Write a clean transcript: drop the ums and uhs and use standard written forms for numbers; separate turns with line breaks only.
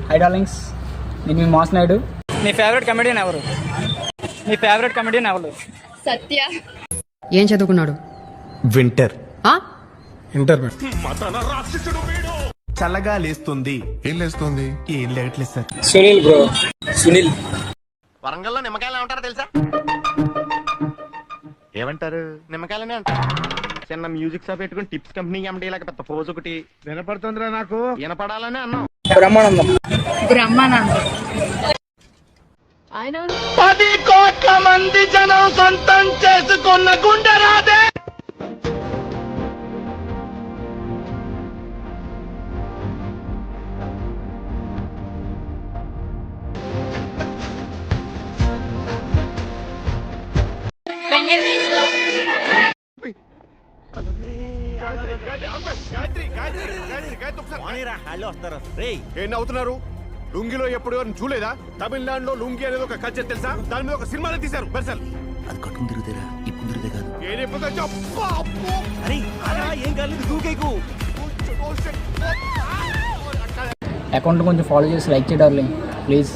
High darlings, నేను మీ mass Naidu. మీ favourite comedian ఎవరు?
సత్య.
ఏం చదువుకున్నాడు?
వింటర్.
ఇంటర్.
చల్లగా లేస్తుంది.
ఏం లేస్తుంది?
ఏం లేట్లేదు సార్.
సునీల్ బ్రో. సునీల్.
వరంగల్లో నిమ్మకాయలు ఏమంటారో తెలుసా? ఏమంటారు? నిమ్మకాయలనే అంటారు. చిన్న మ్యూజిక్ షాప్ పెట్టుకుని టిప్స్ కంపెనీ ఎండి లాగా పెద్ద పోజ్ ఒకటి
వినపడుతుందిరా నాకు.
వినపడాలని అన్నాం.
బ్రహ్మానందం.
ఆయన
10 కోట్ల మంది జనం సొంతం చేసుకున్న గుండెరాదే.
ఏం అవుతున్నారు? లుంగిలో ఎప్పుడు చూలేదా? తమిళనాడులో లుంగి అనేది ఒక కల్చర్ తెలుసా? దాని మీద ఒక సినిమానే తీశారు. బెర్సల్
అది కట్టుకుని తిరుగుతారా? ఇప్పుడు తిరిగే కాదు.
ఏం కాలేదు, దూకేకు.
అకౌంట్ కొంచెం ఫాలో చేసి లైక్ చేయ డార్లింగ్ ప్లీజ్.